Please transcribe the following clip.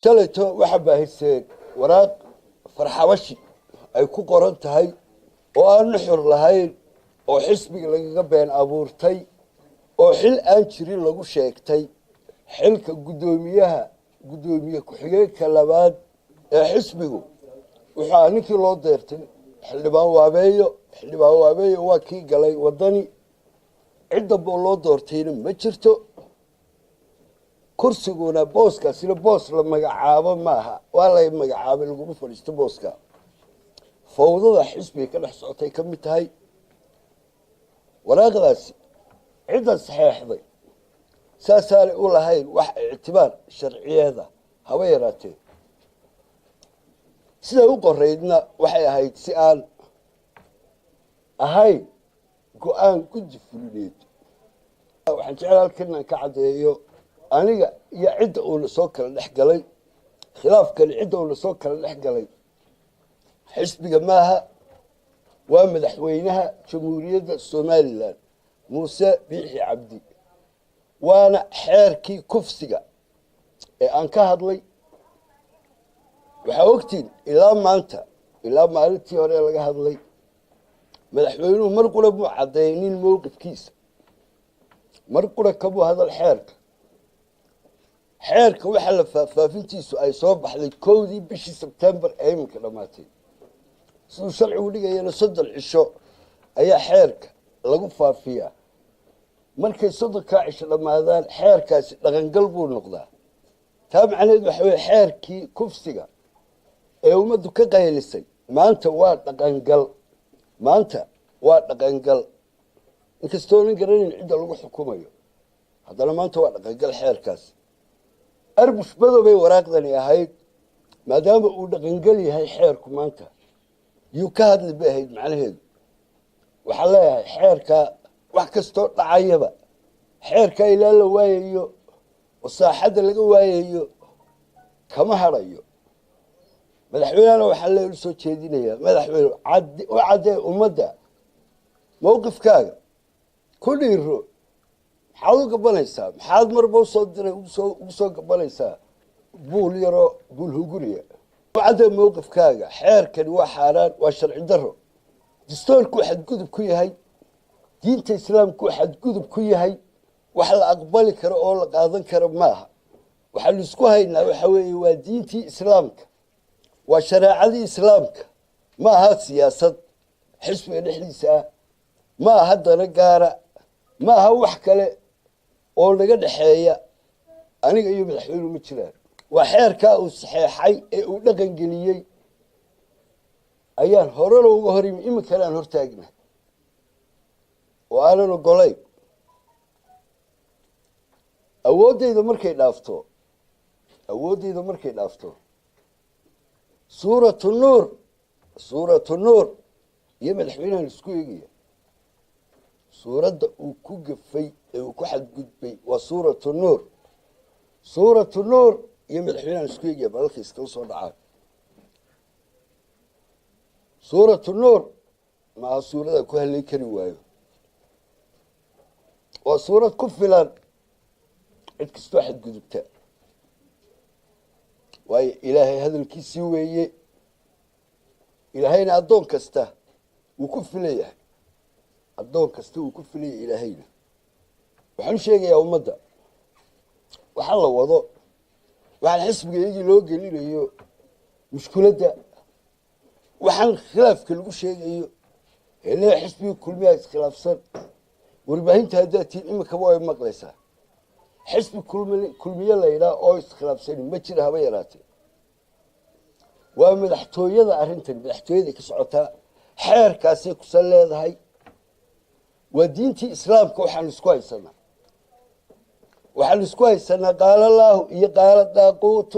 shalayto waxa baahiseen waraaq farxabashi ay ku qoran tahay oo aan nuxur lahayn oo xisbiga lagaga been abuurtay oo xil aan jirin lagu sheegtay xilka gudoomiye ku-xigeenka labaad ee xisbigu waxa ninkii loo deertay xildhibaan waabeeyo waa kii galay wadani cidda boo loo doortayna ma jirto kursiguna booskaasina boos la magacaabo maaha waa la magacaabay laguma fadhiisto booska fawdada xisbiga ka dhex socotay ka mid tahay waraaqdaasi cidda saxeexday saasaanay u lahayn wax ictibaar sharciyeeda haba yaraatee siday u qoraydna waxay ahayd si aan ahayn go-aan guddi fulineed waxaan jecel halkan inaan ka caddeeyo aniga iyo cidda uuna soo kala dhex galay khilaafkani cidda uuna soo kala dhex galay xisbiga maaha waa madaxweynaha jamhuuriyadda somalilan muuse biixi cabdi waana xeerkii kufsiga ee aan ka hadlay waxaa ogtiin ilaa maalintii hore laga hadlay madaxweynuhu mar qura muu caddeynin mowqifkiisa mar qura kamuu hadal xeerka waxaa la faahfaafintiisu ay soo baxday 1 bishii sebtembar ee iminka dhammaatay siduu sharcigu dhigayana 30 cisho ayaa xeerka lagu faafiyaa markay 30 cisho dhammaadaan xeerkaasi dhaqangal buu noqdaa taa macnaheedu waxa weeye xeerkii kufsiga ee ummaddu ka qaylisay maanta waa dhaqangal inkastoo nin garanayn cidda lagu xukumayo haddana maanta waa dhaqangal xeerkaasi arbush madoobay waraaqdani ahayd maadaama uu dhaqangal yahay xeerku maanta yuu ka hadli bay ahayd macnaheedu waxaa leeyahay xeerkaa wax kastoo dhacayaba xeerkaa ilaa la waayayo oo saaxadda laga waayayo kama hadhayo madaxweynehana waxaa lee u soo jeedinayaa madaxweyne u caddee ummadda mowqifkaaga ku dhiiro maxaad u gabanaysaa maxaad marba usoo diray ugu soo gabanaysaa buul yaroo buul hunguriya u caddee mowqifkaaga xeerkani waa xaaraan waa sharci daro dastuurkuu xadgudub ku yahay diinta islaamkuu xadgudub ku yahay wax la aqbali karo oo la qaadan karo maaha waxaanu isku haynaa waxa weeye waa diintii islaamka waa shareecadii islaamka ma aha siyaasad xisbiga dhexdiisa ah ma aha dana gaara ma aha wax kale oo naga dhexeeya aniga iyo madaxweynuhu ma jiraan waa xeerkaa uu saxeexay ee uu dhaqan geliyey ayaan horena uga hor yimi iminkana aan hortaagna oo aanan ogolayn awooddayda markay dhaafto suuratu nuur iyo madaxweynahan isku eegaya suuradda uu ku gafay ee uu ku xadgudbay waa suuratu nuur iyo madaxweynahan isku eegaya balalka iskala soo dhacaan suuratu nuur maaha suurada ku halay kari waayo waa suurad ku filan cid kastoo xadgudubta waayo ilaahay hadalkiisii weeye ilaahayna addoon kasta wuu ku filayahay ilaahayna waxaan u sheegayaa ummadda waxaa la wado waxaan xisbiga iyagii loo gelinayo mushkiladda waxaan khilaafka lagu sheegayo hele xisbiga kulmiyaa iskhilaafsan warbaahinta haddaad tihiin iminkaba way maqlaysaa xisbi kulmiye la yidhaah oo iskhilaafsani ma jira haba yaraatee waa madaxtooyada arrintan madaxtooyaday ka socotaa xeerkaasay kusan leedahay waa diintii islaamka waxaanu isku haysanaa qaala allaahu iyo qaala daaquutu